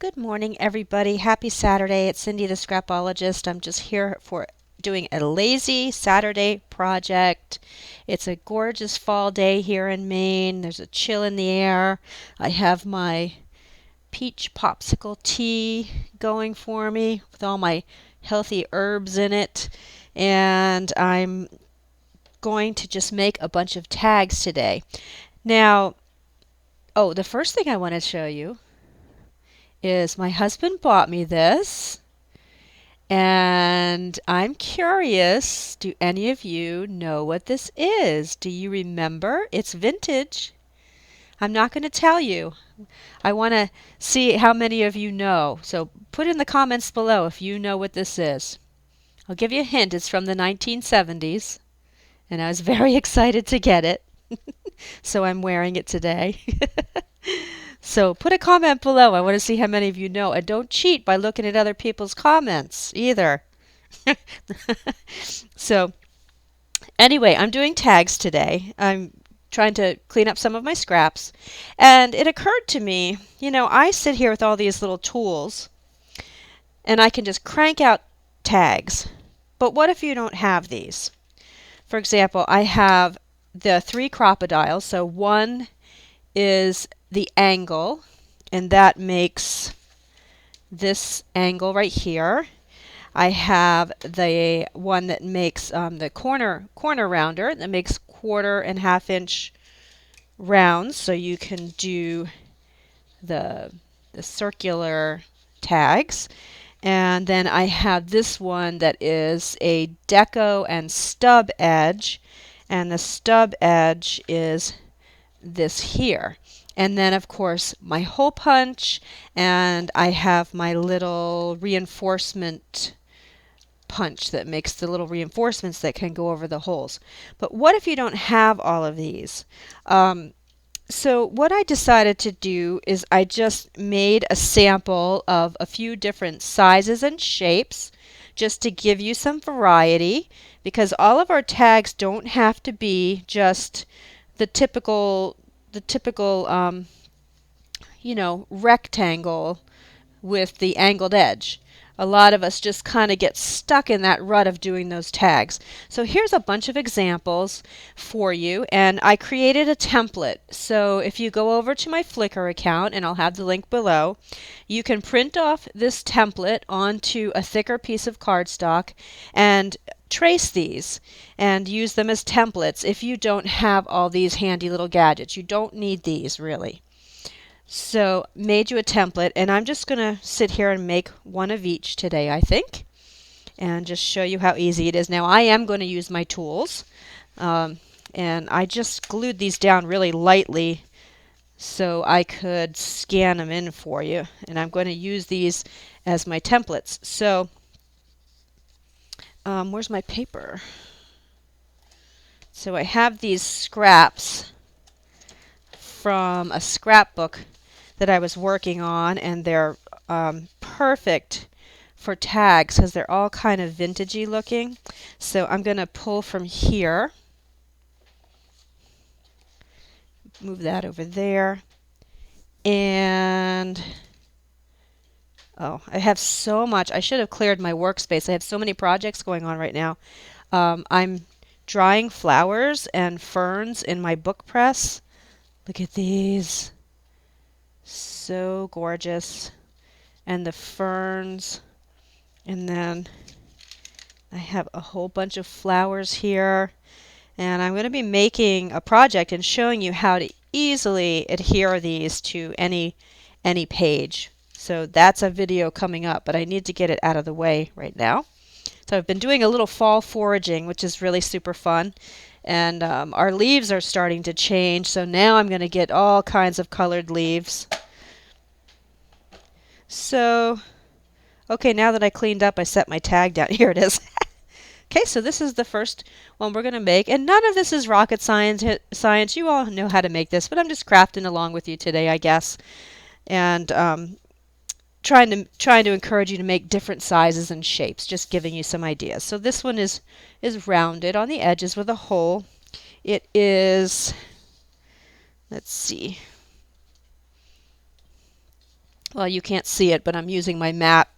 Good morning, everybody. Happy Saturday. It's Cindy the Scrapologist. I'm just here for doing a lazy Saturday project. It's a gorgeous fall day here in Maine. There's a chill in the air. I have my peach popsicle tea going for me with all my healthy herbs in it. And I'm going to just make a bunch of tags today. Now, the first thing I want to show you is my husband bought me this. And I'm curious, do any of you know what this is? Do you remember? It's vintage. I'm not going to tell you. I want to see how many of you know. So put in the comments below if you know what this is. I'll give you a hint. It's from the 1970s, and I was very excited to get it. So I'm wearing it today. So put a comment below. I want to see how many of you know. And don't cheat by looking at other people's comments either. So anyway, I'm doing tags today. I'm trying to clean up some of my scraps. And it occurred to me, I sit here with all these little tools and I can just crank out tags. But what if you don't have these? For example, I have the 3 CropaDiles. So one is the angle, and that makes this angle right here. I have the one that makes the corner rounder that makes 1/4 and 1/2 inch rounds, so you can do the circular tags. And then I have this one that is a deco and stub edge, and the stub edge is this here. And then of course my hole punch, and I have my little reinforcement punch that makes the little reinforcements that can go over the holes. But what if you don't have all of these? So what I decided to do is I just made a sample of a few different sizes and shapes just to give you some variety, because all of our tags don't have to be just the typical rectangle with the angled edge. A lot of us just kind of get stuck in that rut of doing those tags. So here's a bunch of examples for you, and I created a template. So if you go over to my Flickr account, and I'll have the link below, you can print off this template onto a thicker piece of cardstock and trace these and use them as templates if you don't have all these handy little gadgets. You don't need these really. So made you a template, and I'm just going to sit here and make one of each today, I think, and just show you how easy it is. Now I am going to use my tools, and I just glued these down really lightly so I could scan them in for you, and I'm going to use these as my templates. So where's my paper? So I have these scraps from a scrapbook that I was working on, and they're perfect for tags because they're all kind of vintagey looking. So I'm going to pull from here, move that over there, and I have so much. I should have cleared my workspace. I have so many projects going on right now. I'm drying flowers and ferns in my book press. Look at these. So gorgeous. And the ferns. And then I have a whole bunch of flowers here. And I'm going to be making a project and showing you how to easily adhere these to any page. So that's a video coming up, but I need to get it out of the way right now. So I've been doing a little fall foraging, which is really super fun. And our leaves are starting to change, so now I'm going to get all kinds of colored leaves. So, okay, now that I cleaned up, I set my tag down. Here it is. Okay, so this is the first one we're going to make, and none of this is rocket science. You all know how to make this, but I'm just crafting along with you today, I guess, and trying to encourage you to make different sizes and shapes, just giving you some ideas. So this one is rounded on the edges with a hole. It is, let's see, Well, you can't see it, but I'm using my mat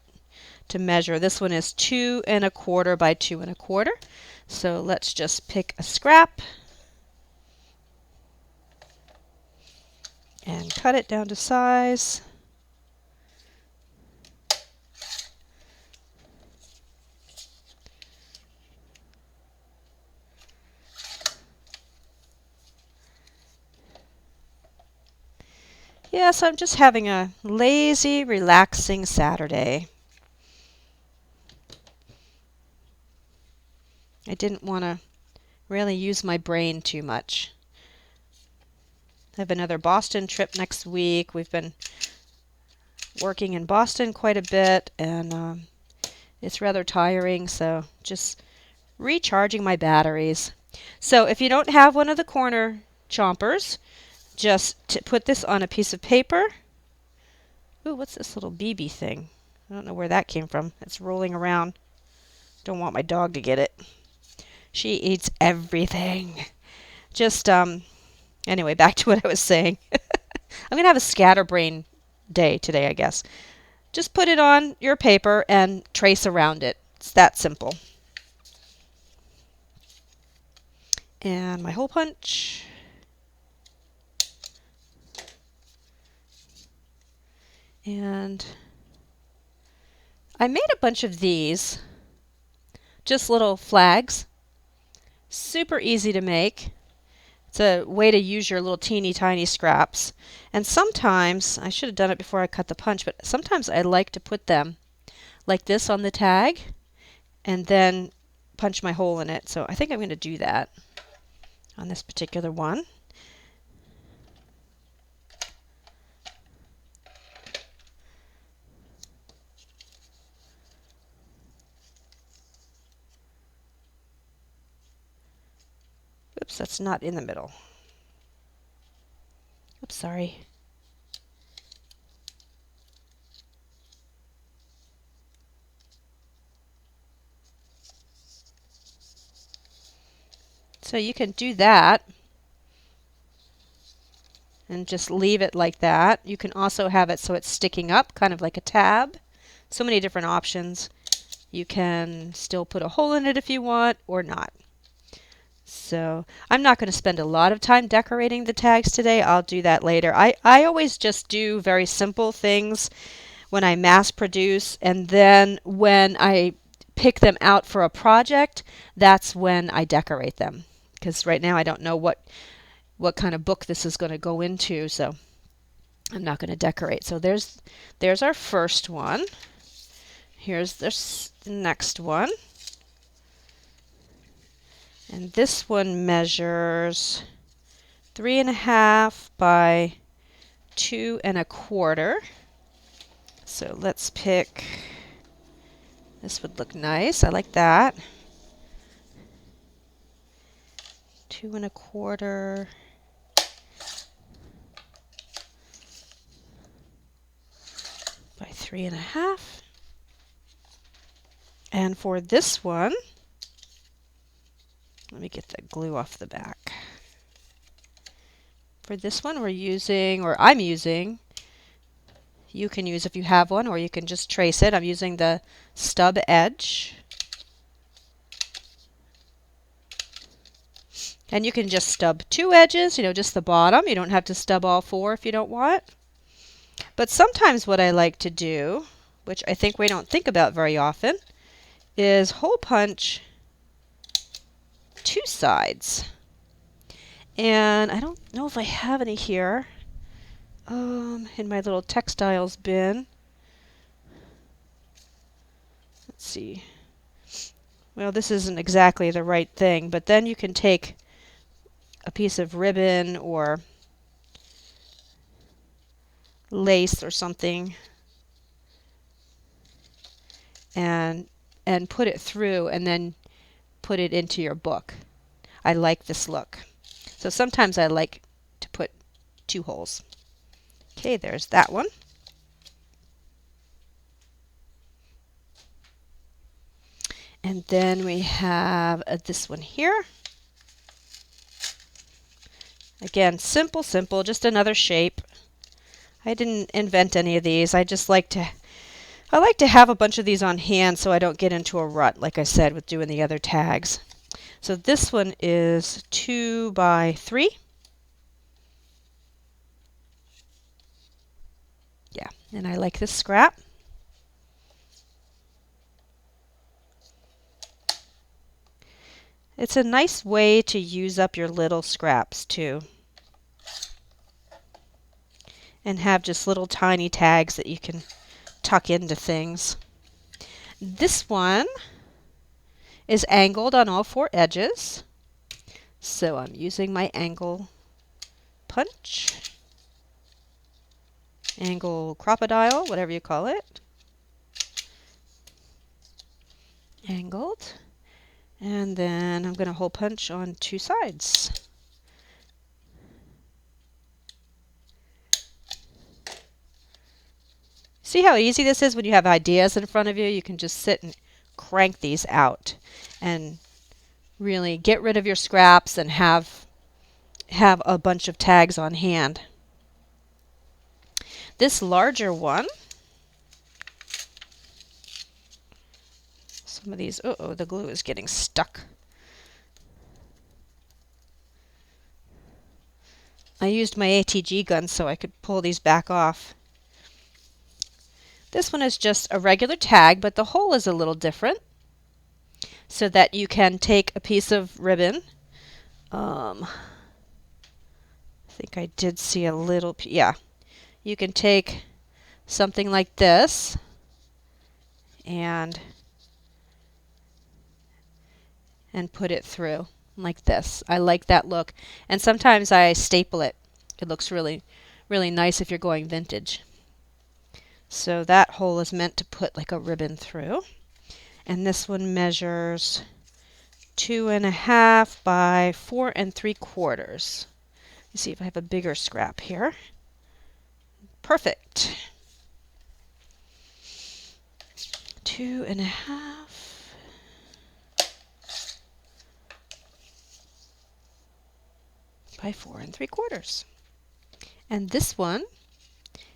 to measure. This one is 2¼ by 2¼ So let's just pick a scrap and cut it down to size. Yes, I'm just having a lazy, relaxing Saturday. I didn't want to really use my brain too much. I have another Boston trip next week. We've been working in Boston quite a bit, and it's rather tiring, so just recharging my batteries. So if you don't have one of the corner chompers, just put this on a piece of paper. Ooh, what's this little BB thing? I don't know where that came from. It's rolling around. Don't want my dog to get it. She eats everything. Just, anyway, back to what I was saying. I'm going to have a scatterbrain day today, I guess. Just put it on your paper and trace around it. It's that simple. And my hole punch. And I made a bunch of these, just little flags. Super easy to make. It's a way to use your little teeny tiny scraps. And sometimes, I should have done it before I cut the punch, but sometimes I like to put them like this on the tag and then punch my hole in it. So I think I'm going to do that on this particular one. Oops, that's not in the middle. Oops, sorry. So you can do that and just leave it like that. You can also have it so it's sticking up, kind of like a tab. So many different options. You can still put a hole in it if you want or not. So I'm not going to spend a lot of time decorating the tags today. I'll do that later. I always just do very simple things when I mass produce, and then when I pick them out for a project, that's when I decorate them. Because right now I don't know what kind of book this is going to go into, so I'm not going to decorate. So there's our first one. Here's the next one. And this one measures 3½ by 2¼ So let's pick, this would look nice. I like that. 2¼ by 3½. And for this one, let me get the glue off the back. For this one we're using, or I'm using, you can use if you have one, or you can just trace it. I'm using the Stub Edge. And you can just stub 2 edges, just the bottom. You don't have to stub all 4 if you don't want. But sometimes what I like to do, which I think we don't think about very often, is hole punch 2 sides. And I don't know if I have any here in my little textiles bin. Let's see. Well, this isn't exactly the right thing, but then you can take a piece of ribbon or lace or something and put it through and then put it into your book. I like this look. So sometimes I like to put 2 holes. Okay, there's that one. And then we have this one here. Again, simple, just another shape. I didn't invent any of these. I like to have a bunch of these on hand so I don't get into a rut, like I said, with doing the other tags. So this one is 2 by 3. Yeah, and I like this scrap. It's a nice way to use up your little scraps too, and have just little tiny tags that you can tuck into things. This one is angled on all 4 edges, so I'm using my angle punch, angle CropaDile, whatever you call it, angled, and then I'm going to hole punch on 2 sides. See how easy this is when you have ideas in front of you? You can just sit and crank these out and really get rid of your scraps and have a bunch of tags on hand. This larger one, some of these, uh-oh, the glue is getting stuck. I used my ATG gun so I could pull these back off. This one is just a regular tag, but the hole is a little different so that you can take a piece of ribbon. I think I did see a little, yeah. You can take something like this and put it through like this. I like that look. And sometimes I staple it. It looks really, really nice if you're going vintage. So that hole is meant to put like a ribbon through. And this one measures 2.5 by 4 3/4. Let's see if I have a bigger scrap here. Perfect. 2.5 by 4 3/4. And this one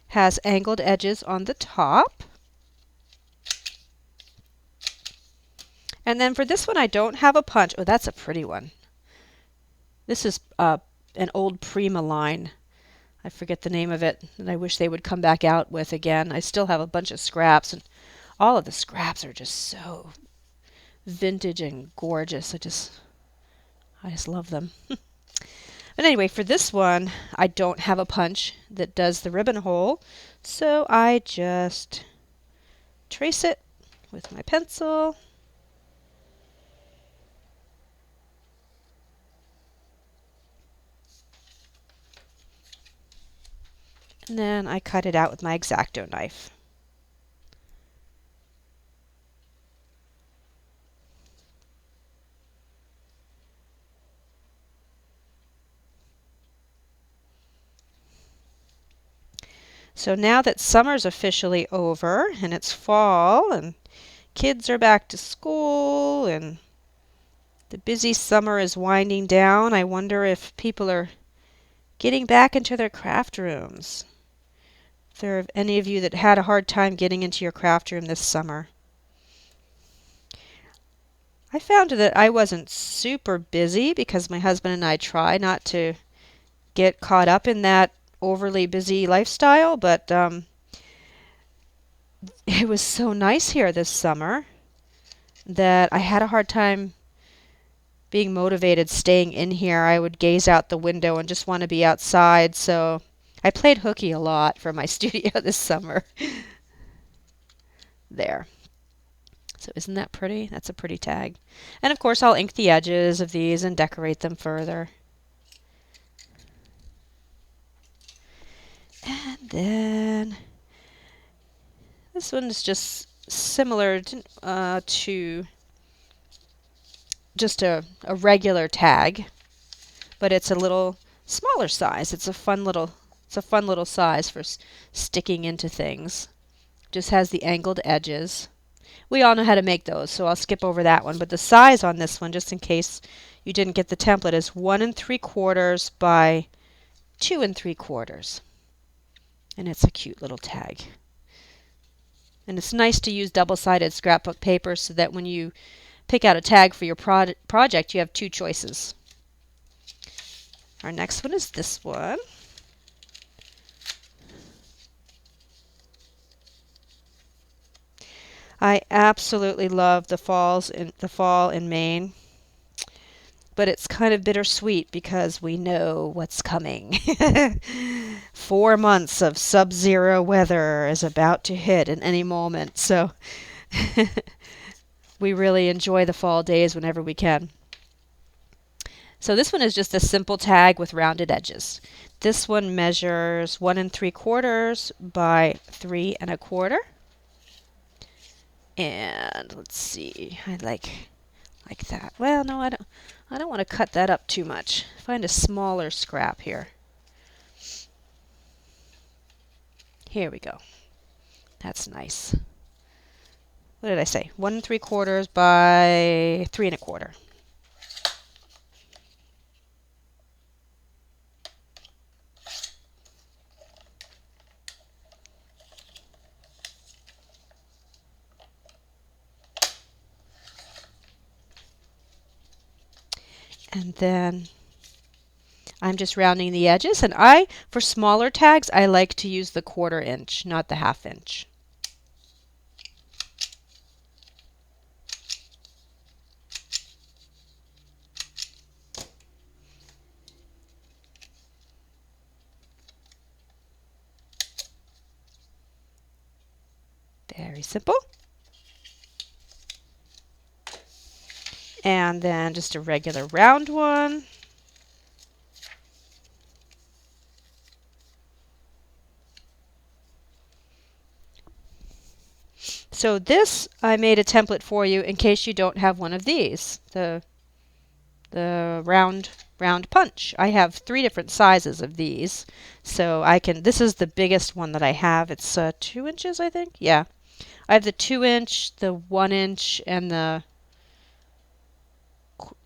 has angled edges on the top. And then for this one I don't have a punch. Oh, that's a pretty one. This is an old Prima line. I forget the name of it, and I wish they would come back out with again. I still have a bunch of scraps, and all of the scraps are just so vintage and gorgeous. I just love them. But anyway, for this one, I don't have a punch that does the ribbon hole, so I just trace it with my pencil. And then I cut it out with my X-Acto knife. So now that summer's officially over and it's fall and kids are back to school and the busy summer is winding down, I wonder if people are getting back into their craft rooms. If there are any of you that had a hard time getting into your craft room this summer. I found that I wasn't super busy because my husband and I try not to get caught up in that overly busy lifestyle, but it was so nice here this summer that I had a hard time being motivated staying in here. I would gaze out the window and just want to be outside, so I played hooky a lot for my studio this summer. There. So isn't that pretty? That's a pretty tag. And of course I'll ink the edges of these and decorate them further. And then this one is just similar to just a regular tag, but it's a little smaller size. It's a fun little size for sticking into things. Just has the angled edges. We all know how to make those, so I'll skip over that one. But the size on this one, just in case you didn't get the template, is 1 3/4 by 2 3/4. And it's a cute little tag. And it's nice to use double-sided scrapbook paper so that when you pick out a tag for your project, you have two choices. Our next one is this one. I absolutely love the fall in Maine, but it's kind of bittersweet because we know what's coming. 4 months of sub-zero weather is about to hit at any moment, so we really enjoy the fall days whenever we can. So this one is just a simple tag with rounded edges. This one measures 1 3/4 by 3 1/4. And let's see, I like that. Well, no, I don't want to cut that up too much. Find a smaller scrap here. Here we go. That's nice. What did I say? 1 3/4 by 3 1/4. And then I'm just rounding the edges. And for smaller tags, I like to use the 1/4 inch, not the 1/2 inch. Very simple. And then just a regular round one. So this, I made a template for you in case you don't have one of these, the round punch. I have 3 different sizes of these, so this is the biggest one that I have. It's 2 inches, I think. Yeah, I have the 2 inch, the 1 inch, and the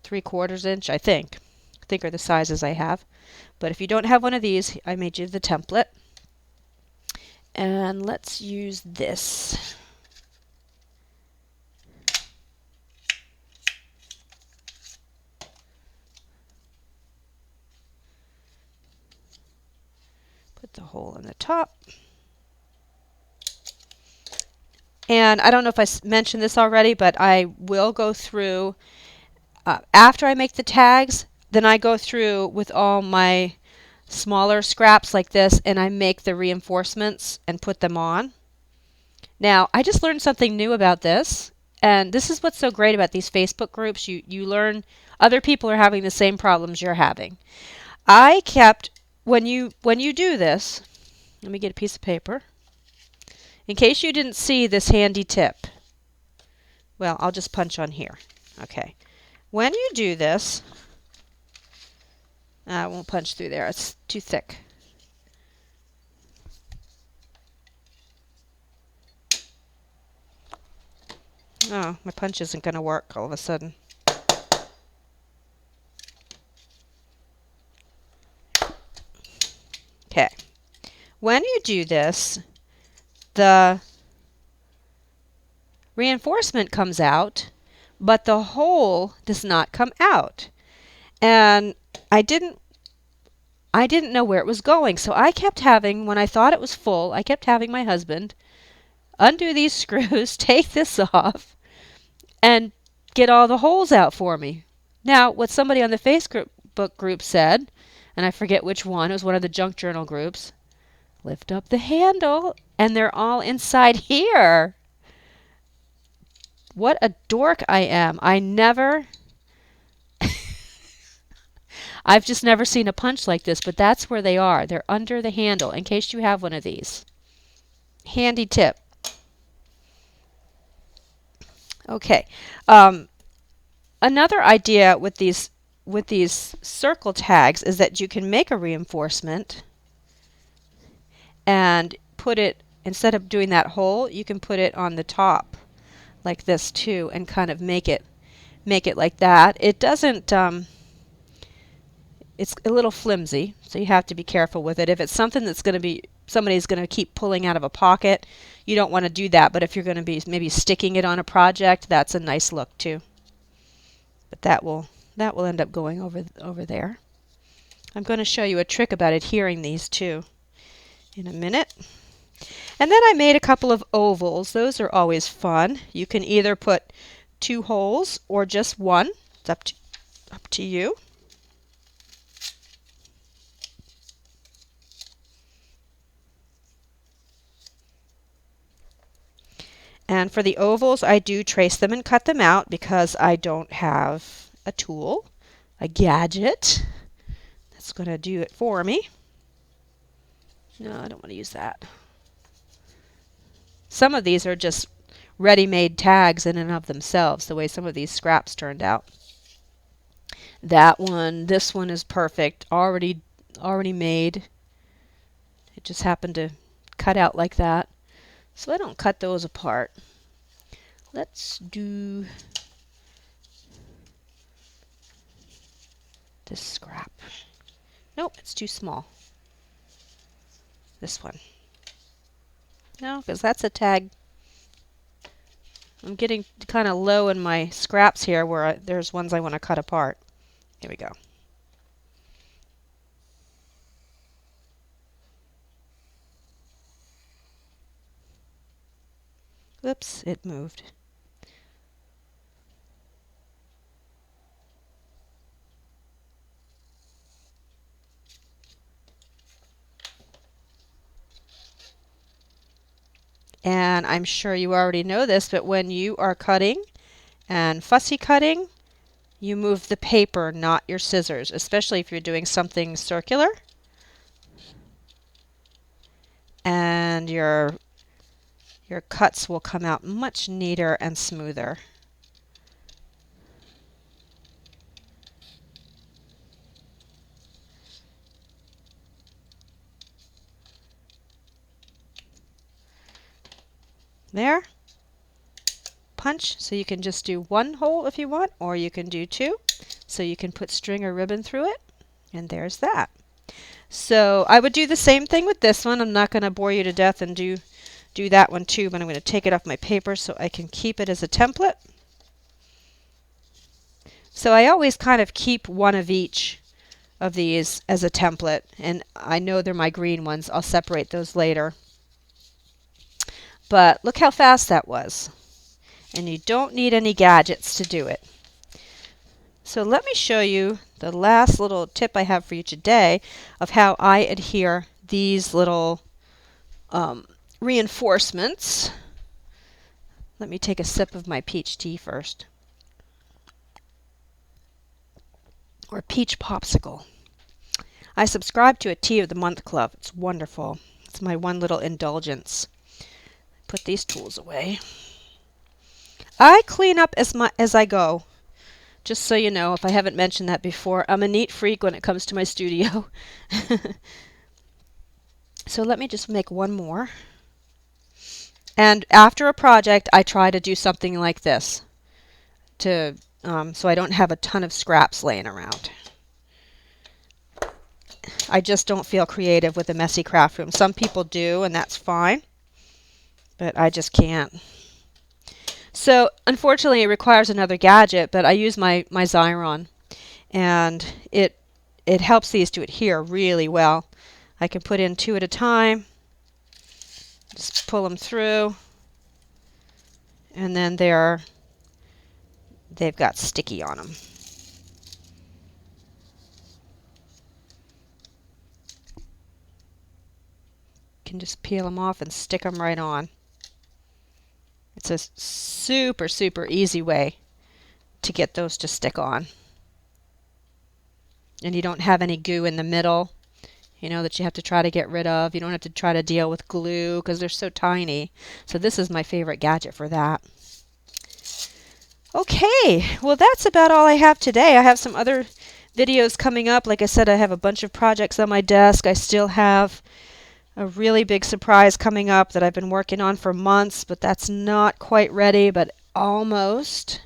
3/4 inch, I think are the sizes I have. But if you don't have one of these, I made you the template. And let's use this. Put the hole in the top. And I don't know if I mentioned this already, but I will go through, after I make the tags, then I go through with all my smaller scraps like this, and I make the reinforcements and put them on. Now, I just learned something new about this, and this is what's so great about these Facebook groups. You learn other people are having the same problems you're having. I kept, when you do this, let me get a piece of paper. In case you didn't see this handy tip, well, I'll just punch on here. Okay. When you do this, I won't punch through there. It's too thick. Oh, my punch isn't going to work all of a sudden. Okay. When you do this, the reinforcement comes out, but the hole does not come out. And I didn't know where it was going, so I kept having, when I thought it was full, I kept having my husband undo these screws, take this off, and get all the holes out for me. Now, what somebody on the Facebook group said, and I forget which one, it was one of the junk journal groups, lift up the handle, and they're all inside here. What a dork I am. I've just never seen a punch like this, but that's where they are. They're under the handle, in case you have one of these. Handy tip. Okay. Another idea with these circle tags is that you can make a reinforcement and put it, instead of doing that hole, you can put it on the top like this too, and kind of make it like that. It doesn't, it's a little flimsy, so you have to be careful with it. If it's something that's going to be somebody's going to keep pulling out of a pocket, you don't want to do that. But if you're going to be maybe sticking it on a project, that's a nice look too. But that will end up going over there. I'm going to show you a trick about adhering these too in a minute. And then I made a couple of ovals. Those are always fun. You can either put 2 holes or just one. It's up to you. And for the ovals, I do trace them and cut them out because I don't have a tool, a gadget that's going to do it for me. No, I don't want to use that. Some of these are just ready-made tags in and of themselves, the way some of these scraps turned out. That one, this one is perfect, already made. It just happened to cut out like that. So I don't cut those apart. Let's do this scrap. Nope, it's too small. This one. No, because that's a tag. I'm getting kind of low in my scraps here where there's ones I want to cut apart. Here we go. Whoops, it moved. And I'm sure you already know this, but when you are cutting and fussy cutting, you move the paper, not your scissors, especially if you're doing something circular. And your cuts will come out much neater and smoother. There. Punch, so you can just do 1 hole if you want, or you can do 2, so you can put string or ribbon through it. And there's that. So I would do the same thing with this one. I'm not going to bore you to death and do that one too, but I'm going to take it off my paper so I can keep it as a template. So I always kind of keep one of each of these as a template, and I know they're my green ones. I'll separate those later. But look how fast that was. And you don't need any gadgets to do it. So let me show you the last little tip I have for you today of how I adhere these little reinforcements. Let me take a sip of my peach tea first. Or peach popsicle. I subscribe to a Tea of the Month club. It's wonderful. It's my one little indulgence. Put these tools away. I clean up as I go. Just so you know, if I haven't mentioned that before, I'm a neat freak when it comes to my studio. So let me just make one more. And after a project, I try to do something like this to so I don't have a ton of scraps laying around. I just don't feel creative with a messy craft room. Some people do, and that's fine, but I just can't. So unfortunately, it requires another gadget, but I use my Xyron, and it helps these to adhere really well. I can put in 2 at a time, just pull them through, and then they've got sticky on them. Can just peel them off and stick them right on. It's a super, super easy way to get those to stick on. And you don't have any goo in the middle, you know, that you have to try to get rid of. You don't have to try to deal with glue because they're so tiny. So this is my favorite gadget for that. Okay, well that's about all I have today. I have some other videos coming up. Like I said, I have a bunch of projects on my desk. I still have a really big surprise coming up that I've been working on for months, but that's not quite ready, but almost.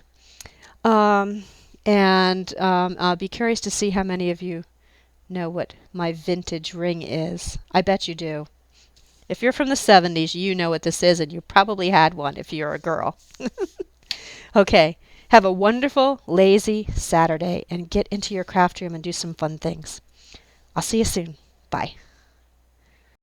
I'll be curious to see how many of you know what my vintage ring is. I bet you do. If you're from the 70s, you know what this is, and you probably had one if you're a girl. Okay, have a wonderful, lazy Saturday and get into your craft room and do some fun things. I'll see you soon. Bye.